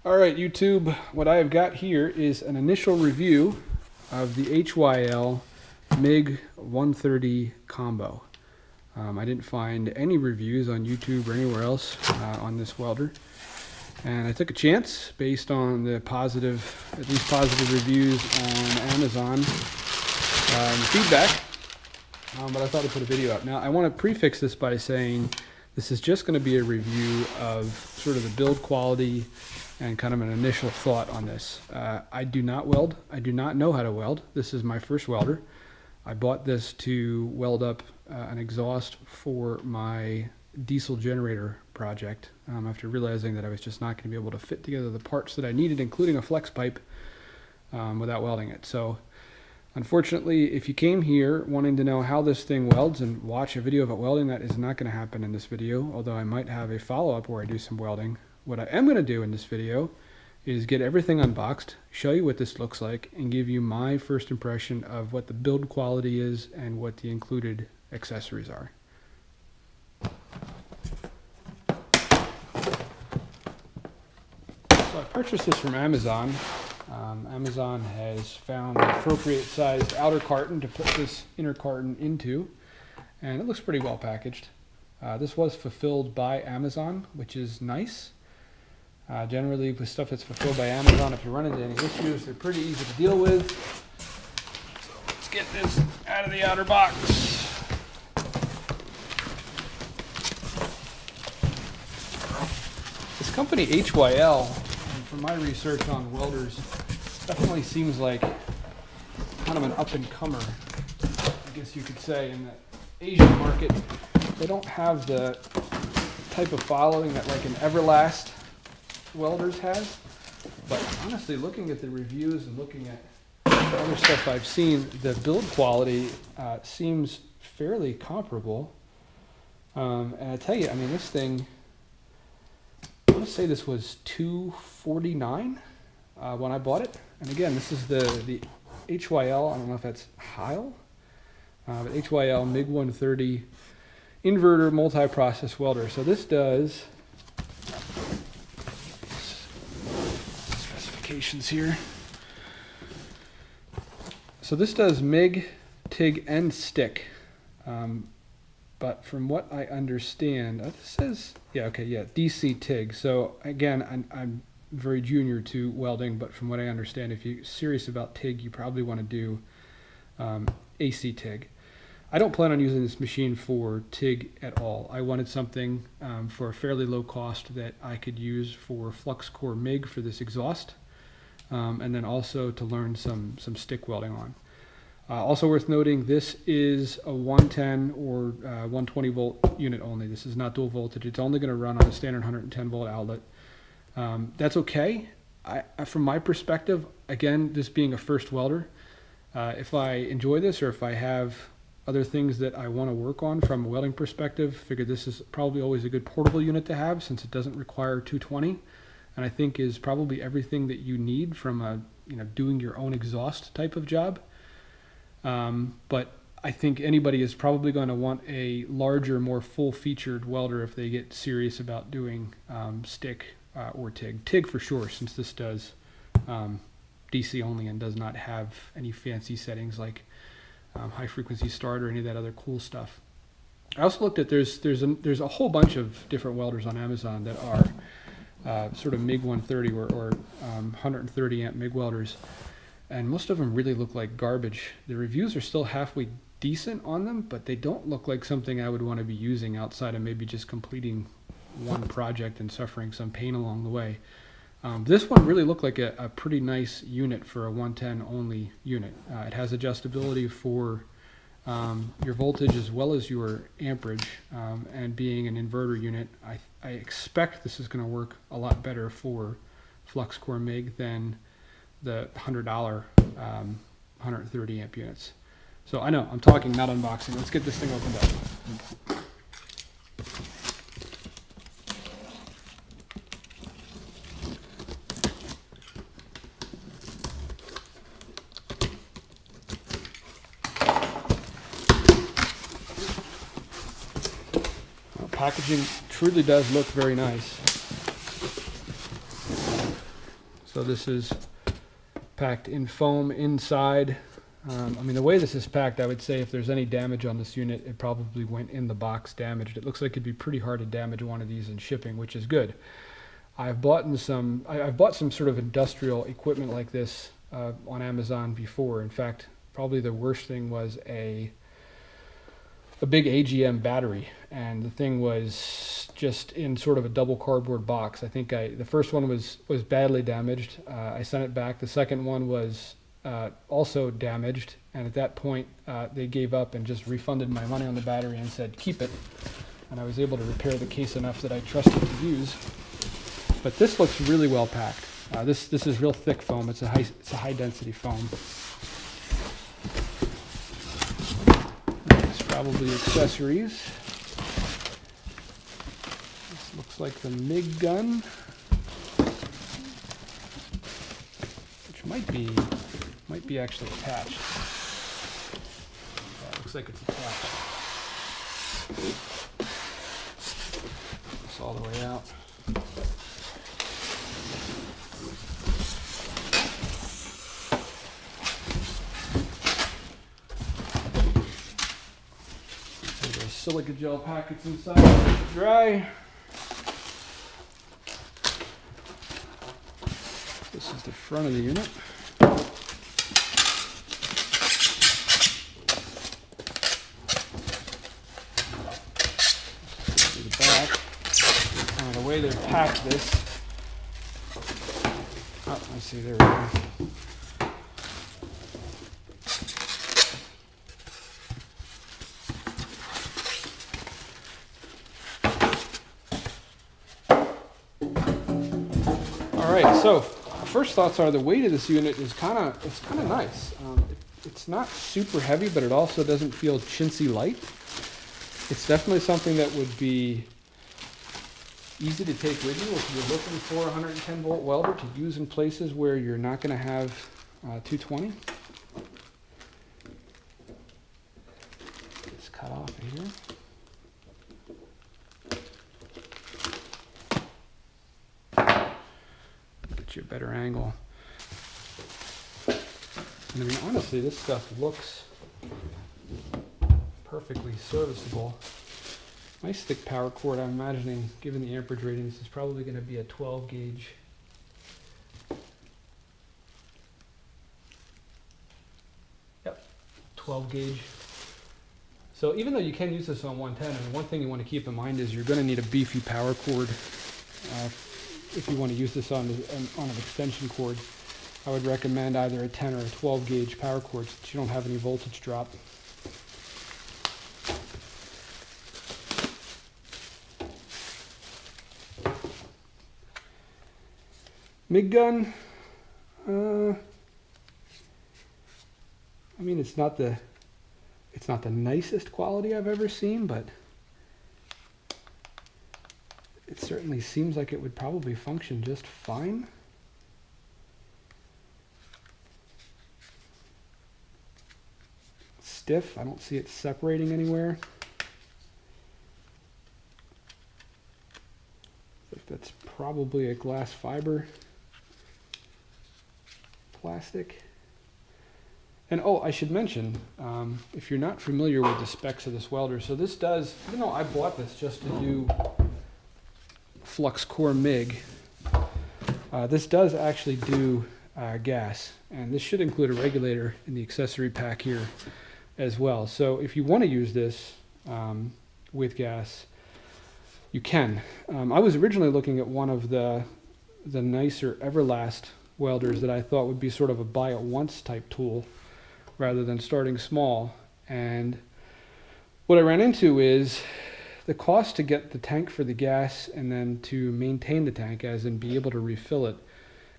All right, YouTube, what I have got here is an initial review of the HYL Mig 130 combo. I didn't find any reviews on YouTube or anywhere else on this welder. And I took a chance based on the at least positive reviews on Amazon and feedback, but I thought I'd put a video up. Now, I want to prefix this by saying this is just going to be a review of sort of the build quality and kind of an initial thought on this. I do not weld. I do not know how to weld. This is my first welder. I bought this to weld up an exhaust for my diesel generator project after realizing that I was just not going to be able to fit together the parts that I needed, including a flex pipe, without welding it. So unfortunately, if you came here wanting to know how this thing welds and watch a video of it welding, that is not going to happen in this video, although I might have a follow-up where I do some welding. What I am going to do in this video is get everything unboxed, show you what this looks like, and give you my first impression of what the build quality is and what the included accessories are. So I purchased this from Amazon. Amazon has found the appropriate sized outer carton to put this inner carton into, and it looks pretty well packaged. This was fulfilled by Amazon, which is nice. Generally, with stuff that's fulfilled by Amazon, if you run into any issues, they're pretty easy to deal with. So let's get this out of the outer box. This company HYL, and from my research on welders, definitely seems like kind of an up-and-comer, I guess you could say, in the Asian market. They don't have the type of following that like an Everlast welders has, but honestly, looking at the reviews and looking at other stuff I've seen, the build quality seems fairly comparable. And I tell you, I mean, this thing, I want to say this was $249 when I bought it. And again, this is the HYL, I don't know if that's HYL, but HYL Mig 130 inverter multi-process welder. So this does specifications here. So this does MIG, TIG, and stick. But from what I understand, this says, DC TIG. So again, I'm very junior to welding, but from what I understand, if you're serious about TIG, you probably want to do AC TIG. I don't plan on using this machine for TIG at all. I wanted something for a fairly low cost that I could use for flux core MIG for this exhaust, and then also to learn some stick welding on. Also worth noting, this is a 110 or 120 volt unit only. This is not dual voltage. It's only going to run on a standard 110 volt outlet. That's okay. From my perspective, again, this being a first welder, if I enjoy this or if I have other things that I want to work on from a welding perspective, figure this is probably always a good portable unit to have since it doesn't require 220, and I think is probably everything that you need from a doing your own exhaust type of job. But I think anybody is probably going to want a larger, more full-featured welder if they get serious about doing stick or TIG. TIG for sure, since this does DC only and does not have any fancy settings like high frequency start or any of that other cool stuff. I also looked at there's a whole bunch of different welders on Amazon that are sort of MIG 130 or 130 amp MIG welders, and most of them really look like garbage. The reviews are still halfway decent on them, but they don't look like something I would want to be using outside of maybe just completing one project and suffering some pain along the way. This one really looked like a pretty nice unit for a 110 only unit. It has adjustability for your voltage as well as your amperage, and being an inverter unit, I expect this is going to work a lot better for flux core MIG than the $100 130 amp units. So I know I'm talking, not unboxing. Let's get this thing opened up. Packaging truly does look very nice. So this is packed in foam inside. I mean, the way this is packed, I would say if there's any damage on this unit, it probably went in the box damaged. It looks like it'd be pretty hard to damage one of these in shipping, which is good. I've bought some sort of industrial equipment like this on Amazon before. In fact, probably the worst thing was a big AGM battery, and the thing was just in sort of a double cardboard box. I think the first one was badly damaged. I sent it back. The second one was also damaged, and at that point they gave up and just refunded my money on the battery and said keep it, and I was able to repair the case enough that I trusted to use. But this looks really well packed. This is real thick foam. It's a high density foam. It's probably accessories. This looks like the Mig Gun, which might be actually attached. Yeah, it looks like it's attached. This all the way out. There's silica gel packets inside to dry. This is the front of the unit. The back. The way they've packed this. Oh, I see, there we go. All right, so first thoughts are the weight of this unit is kind of nice. It's not super heavy, but it also doesn't feel chintzy light. It's definitely something that would be easy to take with you if you're looking for a 110 volt welder to use in places where you're not going to have 220. Just cut off of here. Get you a better angle. And I mean, honestly, this stuff looks perfectly serviceable. Nice thick power cord. I'm imagining, given the amperage rating, this is probably going to be a 12 gauge. Yep, 12 gauge. So even though you can use this on 110, and one thing you want to keep in mind is you're going to need a beefy power cord if you want to use this on an extension cord. I would recommend either a 10 or a 12 gauge power cord so that you don't have any voltage drop. Mig Gun, I mean, it's not the nicest quality I've ever seen, but it certainly seems like it would probably function just fine. Stiff, I don't see it separating anywhere. I think that's probably a glass fiber plastic. And oh, I should mention, if you're not familiar with the specs of this welder, so this does, even though I bought this just to do flux core MIG, this does actually do gas, and this should include a regulator in the accessory pack here as well. So if you want to use this with gas, you can. I was originally looking at one of the nicer Everlast welders that I thought would be sort of a buy it once type tool rather than starting small, and what I ran into is the cost to get the tank for the gas and then to maintain the tank, as in be able to refill it,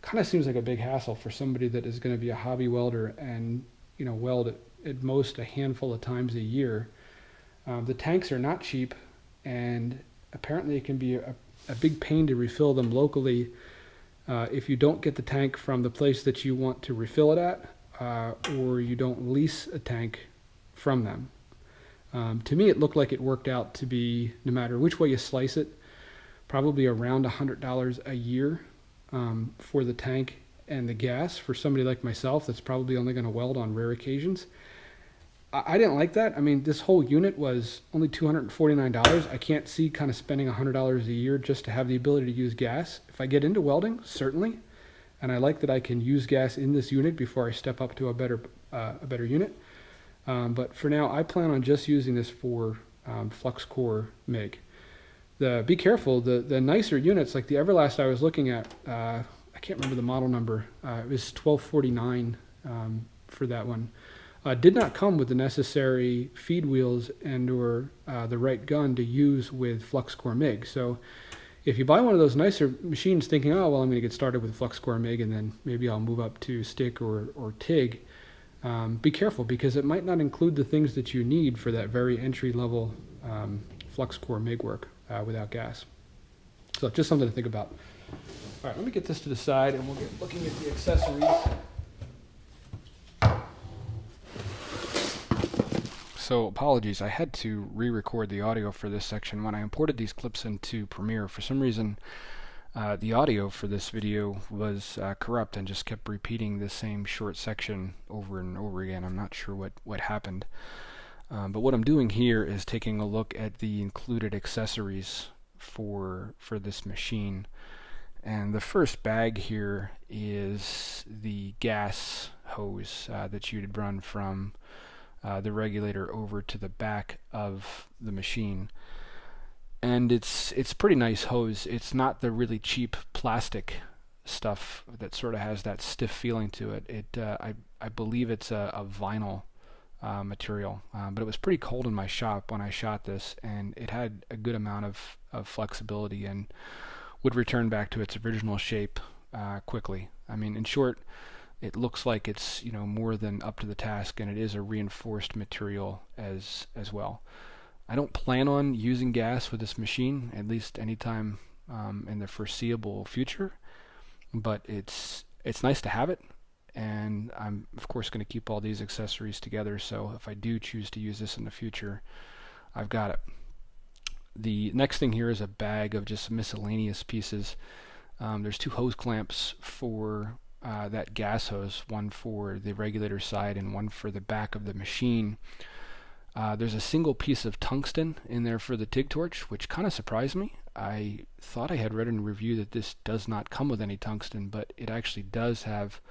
kind of seems like a big hassle for somebody that is going to be a hobby welder and, you know, weld at most a handful of times a year. The tanks are not cheap, and apparently it can be a big pain to refill them locally if you don't get the tank from the place that you want to refill it at, or you don't lease a tank from them. To me, it looked like it worked out to be, no matter which way you slice it, probably around $100 a year for the tank and the gas for somebody like myself that's probably only going to weld on rare occasions. I didn't like that. I mean, this whole unit was only $249. I can't see kind of spending $100 a year just to have the ability to use gas. If I get into welding, certainly. And I like that I can use gas in this unit before I step up to a better unit. But for now, I plan on just using this for flux core MIG. Be careful, the nicer units, like the Everlast I was looking at, I can't remember the model number, it was 1249 for that one, did not come with the necessary feed wheels and or the right gun to use with flux core MIG. So if you buy one of those nicer machines thinking, oh, well, I'm going to get started with flux core MIG and then maybe I'll move up to stick or TIG, be careful, because it might not include the things that you need for that very entry-level flux core MIG work without gas. So just something to think about. All right, let me get this to the side and we'll get looking at the accessories. So apologies, I had to re-record the audio for this section. When I imported these clips into Premiere, for some reason the audio for this video was corrupt and just kept repeating the same short section over and over again. I'm not sure what happened. But what I'm doing here is taking a look at the included accessories for this machine. And the first bag here is the gas hose that you'd run from the regulator over to the back of the machine. And it's pretty nice hose. It's not the really cheap plastic stuff that sort of has that stiff feeling to it. I believe it's a vinyl material, but it was pretty cold in my shop when I shot this, and it had a good amount of flexibility and would return back to its original shape quickly. I mean, in short, it looks like it's more than up to the task, and it is a reinforced material as well. I don't plan on using gas with this machine, at least anytime in the foreseeable future, but it's nice to have it. And I'm of course going to keep all these accessories together, so if I do choose to use this in the future, I've got it. The next thing here is a bag of just miscellaneous pieces. There's 2 hose clamps for that gas hose, one for the regulator side and one for the back of the machine. There's a single piece of tungsten in there for the Tig Torch, which kind of surprised me. I thought I had read in a review that this does not come with any tungsten, but it actually does have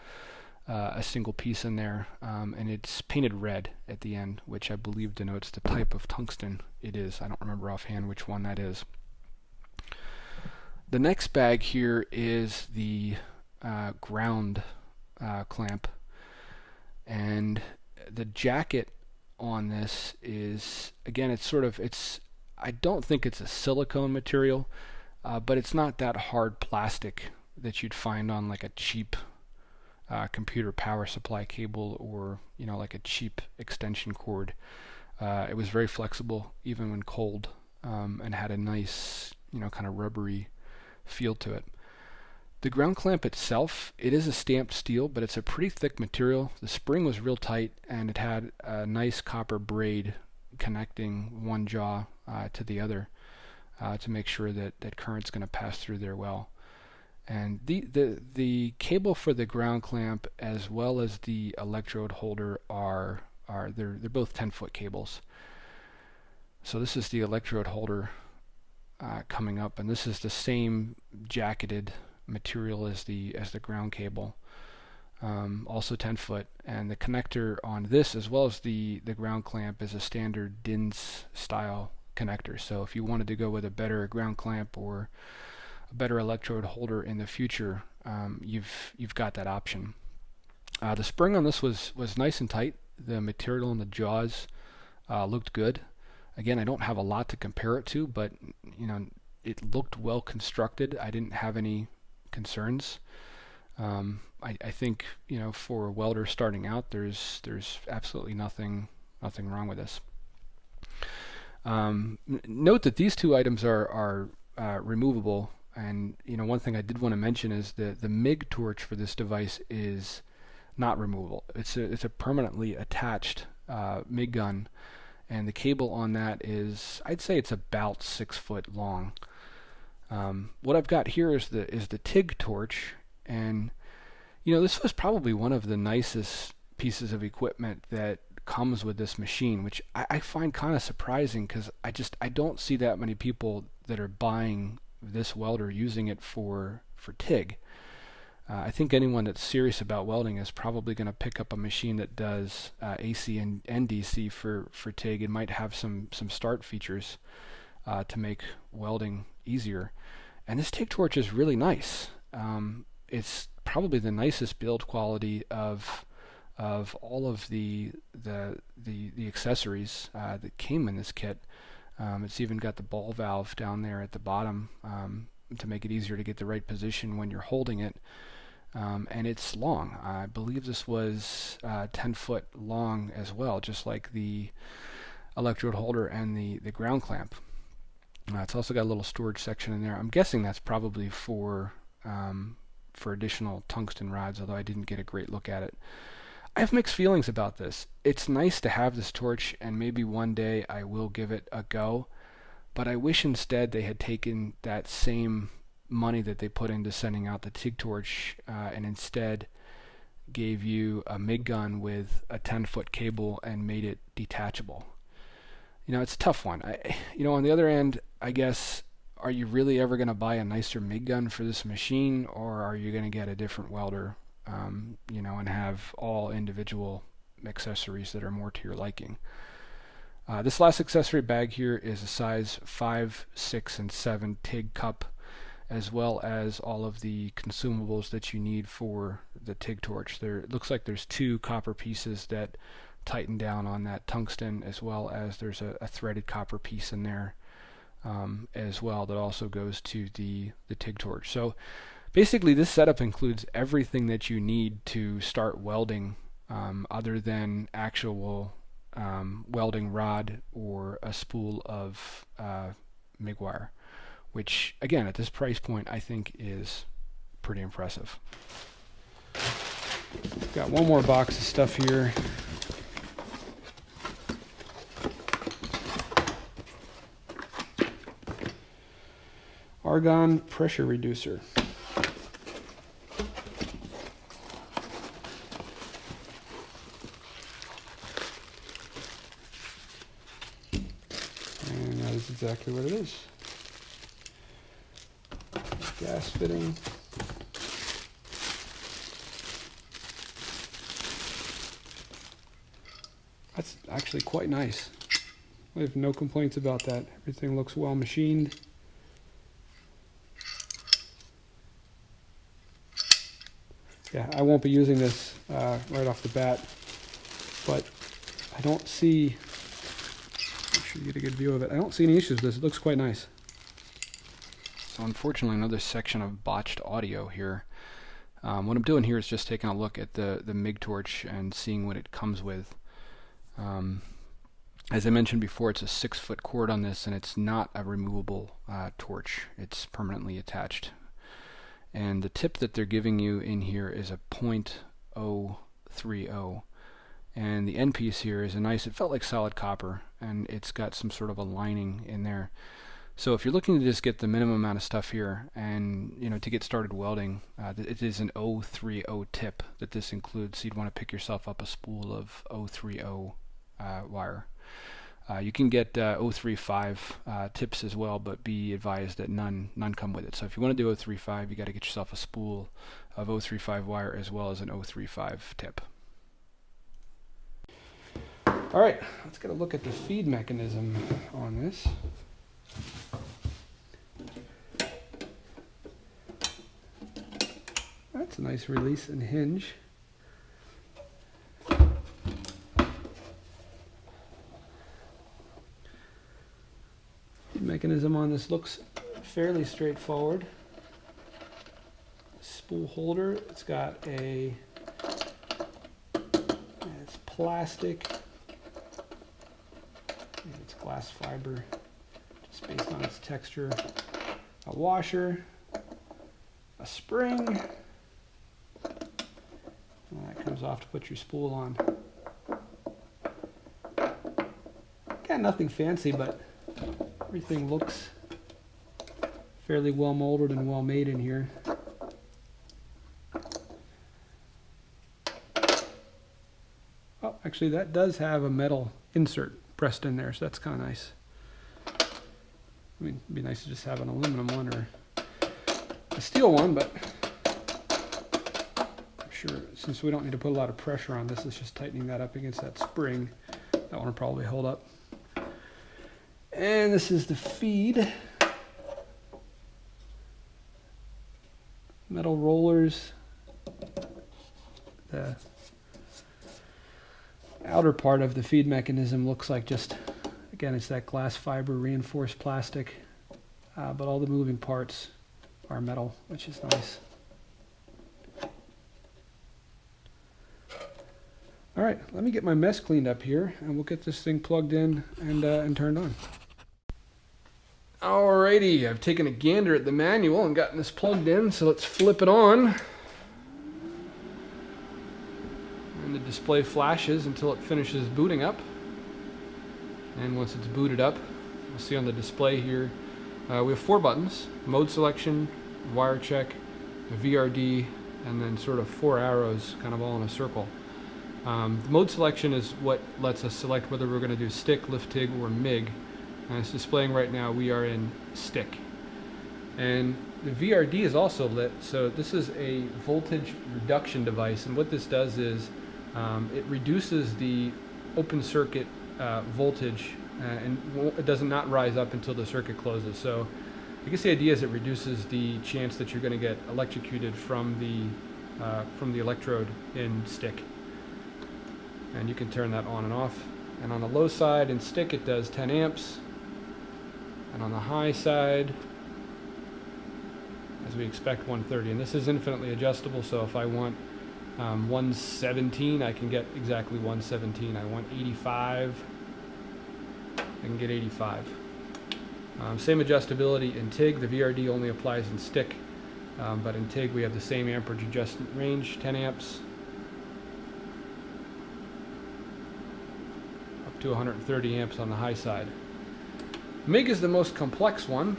a single piece in there, and it's painted red at the end, which I believe denotes the type of tungsten it is. I don't remember offhand which one that is. The next bag here is the ground clamp, and the jacket on this is, again, I don't think it's a silicone material, but it's not that hard plastic that you'd find on like a cheap computer power supply cable or like a cheap extension cord. It was very flexible even when cold, and had a nice kind of rubbery feel to it. The ground clamp itself, it is a stamped steel, but it's a pretty thick material. The spring was real tight, and it had a nice copper braid connecting one jaw to the other to make sure that current's going to pass through there well. And the cable for the ground clamp as well as the electrode holder they're both 10-foot cables. So this is the electrode holder coming up, and this is the same jacketed material as the ground cable, also 10-foot, and the connector on this as well as the ground clamp is a standard DINS style connector. So if you wanted to go with a better ground clamp or a better electrode holder in the future, you've got that option. The spring on this was nice and tight. The material in the jaws looked good. Again, I don't have a lot to compare it to, but it looked well constructed. I didn't have any concerns. I think for a welder starting out, there's absolutely nothing wrong with this. Note that these 2 items are removable, and one thing I did want to mention is the Mig Torch for this device is not removable. It's a permanently attached Mig Gun, and the cable on that is, I'd say it's about 6 foot long. What I've got here is the Tig Torch, and You know, this was probably one of the nicest pieces of equipment that comes with this machine, which I find kind of surprising, because I don't see that many people that are buying this welder using it for TIG. I think anyone that's serious about welding is probably going to pick up a machine that does AC and DC for TIG, and might have some start features to make welding easier. And this Tig Torch is really nice. It's probably the nicest build quality of all of the accessories that came in this kit. It's even got the ball valve down there at the bottom to make it easier to get the right position when you're holding it. And it's long. I believe this was 10 foot long as well, just like the electrode holder and the ground clamp. It's also got a little storage section in there. I'm guessing that's probably for additional tungsten rods, although I didn't get a great look at it. I have mixed feelings about this. It's nice to have this torch, and maybe one day I will give it a go, but I wish instead they had taken that same money that they put into sending out the Tig Torch and instead gave you a Mig Gun with a 10-foot cable and made it detachable. You know, it's a tough one. On the other end, I guess, are you really ever going to buy a nicer Mig Gun for this machine, or are you going to get a different welder, and have all individual accessories that are more to your liking? This last accessory bag here is a size 5, 6, and 7 TIG cup, as well as all of the consumables that you need for the Tig Torch. It looks like there's 2 copper pieces that tighten down on that tungsten, as well as there's a threaded copper piece in there as well that also goes to the Tig Torch. So basically this setup includes everything that you need to start welding, other than actual welding rod or a spool of MIG wire, which again at this price point I think is pretty impressive. Got one more box of stuff here. Argon pressure reducer. And that is exactly what it is. Gas fitting. That's actually quite nice. I have no complaints about that. Everything looks well machined. Yeah, I won't be using this right off the bat, but I don't see, make sure you get a good view of it. I don't see any issues with this. It looks quite nice. So unfortunately, another section of botched audio here. What I'm doing here is just taking a look at the Mig Torch and seeing what it comes with. As I mentioned before, it's a 6-foot cord on this, and it's not a removable torch. It's permanently attached. And the tip that they're giving you in here is a .030. And the end piece here is it felt like solid copper, and it's got some sort of a lining in there. So if you're looking to just get the minimum amount of stuff here and to get started welding, it is an .030 tip that this includes. So you'd want to pick yourself up a spool of .030 wire. You can get .035 tips as well, but be advised that none come with it. So if you want to do .035, you got to get yourself a spool of .035 wire as well as an .035 tip. All right, let's get a look at the feed mechanism on this. That's a nice release and hinge. Mechanism on this looks fairly straightforward. Spool holder, it's plastic, and it's glass fiber, just based on its texture. A washer, a spring, and that comes off to put your spool on. Got nothing fancy, but everything looks fairly well molded and well made in here. actually that does have a metal insert pressed in there, so that's kind of nice. I mean, it'd be nice to just have an aluminum one or a steel one, but I'm sure since we don't need to put a lot of pressure on this, it's just tightening that up against that spring. That one will probably hold up. And this is the feed. Metal rollers. The outer part of the feed mechanism looks like just, again, it's that glass fiber reinforced plastic, but all the moving parts are metal, which is nice. All right, let me get my mess cleaned up here, and we'll get this thing plugged in and turned on. Alrighty, I've taken a gander at the manual and gotten this plugged in, so let's flip it on. And the display flashes until it finishes booting up. And once it's booted up, you'll see on the display here, we have 4 buttons: mode selection, wire check, VRD, and then sort of 4 arrows kind of all in a circle. The mode selection is what lets us select whether we're going to do stick, lift, TIG, or MIG. And it's displaying right now we are in stick. And the VRD is also lit, so this is a voltage reduction device, and what this does is it reduces the open circuit voltage, and it does not rise up until the circuit closes. So I guess the idea is it reduces the chance that you're going to get electrocuted from the electrode in stick. And you can turn that on and off. And on the low side in stick it does 10 amps. And on the high side, as we expect, 130. And this is infinitely adjustable, so if I want 117, I can get exactly 117. I want 85, I can get 85. Same adjustability in TIG. The VRD only applies in stick, but in TIG we have the same amperage adjustment range, 10 amps, up to 130 amps on the high side. MIG is the most complex one,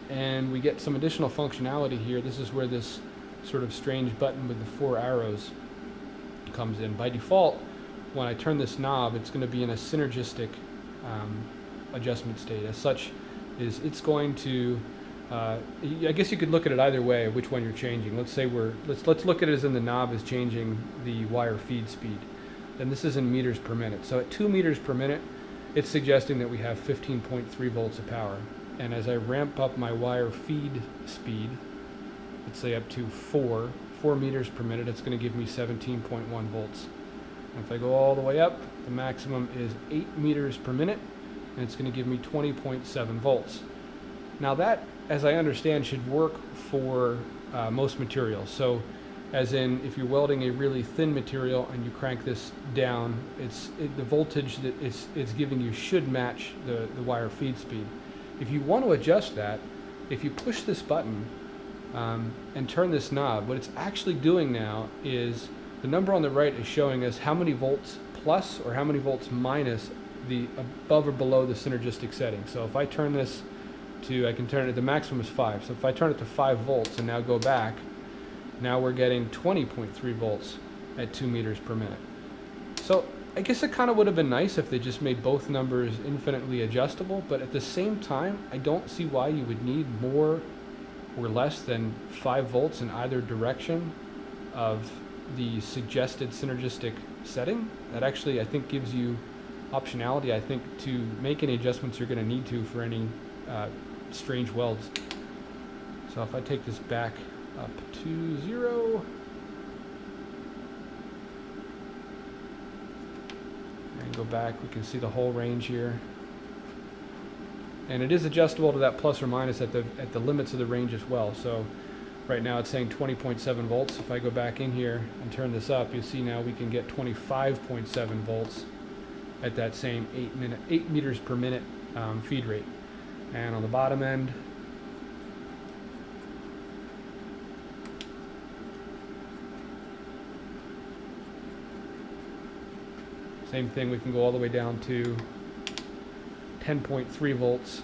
and we get some additional functionality here. This is where this sort of strange button with the 4 arrows comes in. By default, when I turn this knob, it's going to be in a synergistic adjustment state. As such, it's going to, I guess you could look at it either way, which one you're changing. Let's say let's look at it as in the knob is changing the wire feed speed. Then this is in meters per minute. So at 2 meters per minute, it's suggesting that we have 15.3 volts of power. And as I ramp up my wire feed speed, let's say up to 4 meters per minute, it's going to give me 17.1 volts. And if I go all the way up, the maximum is 8 meters per minute, and it's going to give me 20.7 volts. Now that, as I understand, should work for most materials. So as in, if you're welding a really thin material and you crank this down, the voltage that it's giving you should match the wire feed speed. If you want to adjust that, if you push this button and turn this knob, what it's actually doing now is the number on the right is showing us how many volts plus or how many volts minus the above or below the synergistic setting. So if I turn this to, I can turn it, the maximum is 5. So if I turn it to 5 volts and now go back, now we're getting 20.3 volts at 2 meters per minute. So I guess it kind of would have been nice if they just made both numbers infinitely adjustable, but at the same time, I don't see why you would need more or less than 5 volts in either direction of the suggested synergistic setting. That actually, I think, gives you optionality, I think, to make any adjustments you're going to need to for any strange welds. So if I take this back up to 0, and go back, we can see the whole range here. And it is adjustable to that plus or minus at the limits of the range as well. So right now it's saying 20.7 volts. If I go back in here and turn this up, you see now we can get 25.7 volts at that same 8 meters per minute feed rate. And on the bottom end, same thing, we can go all the way down to 10.3 volts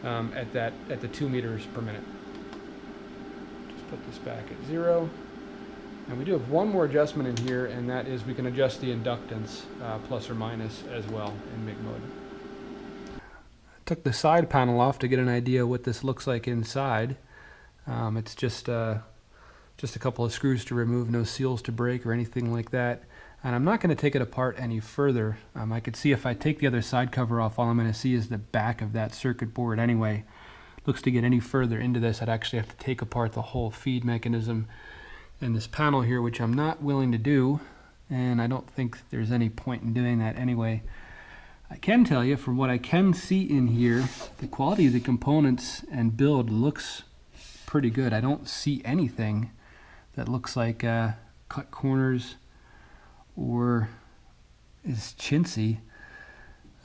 at the 2 meters per minute. Just put this back at 0. And we do have one more adjustment in here, and that is we can adjust the inductance plus or minus as well in Mig mode. Took the side panel off to get an idea what this looks like inside. It's just a couple of screws to remove, no seals to break or anything like that. And I'm not going to take it apart any further. I could see if I take the other side cover off, all I'm going to see is the back of that circuit board anyway. Looks to get any further into this, I'd actually have to take apart the whole feed mechanism and this panel here, which I'm not willing to do, and I don't think there's any point in doing that anyway. I can tell you, from what I can see in here, the quality of the components and build looks pretty good. I don't see anything that looks like cut corners or is chintzy.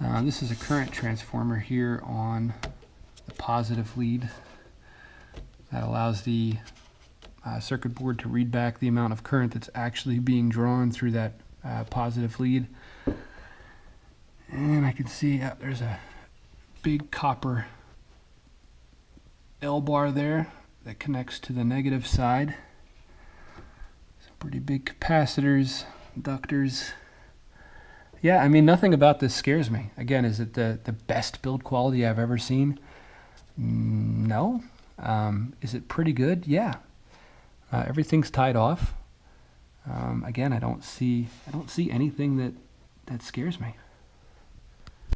This is a current transformer here on the positive lead that allows the circuit board to read back the amount of current that's actually being drawn through that positive lead. And I can see there's a big copper L bar there that connects to the negative side. Some pretty big capacitors, inductors. Yeah, I mean, nothing about this scares me. Again, is it the best build quality I've ever seen? No. Is it pretty good? Yeah. Everything's tied off. Again, I don't see anything that scares me.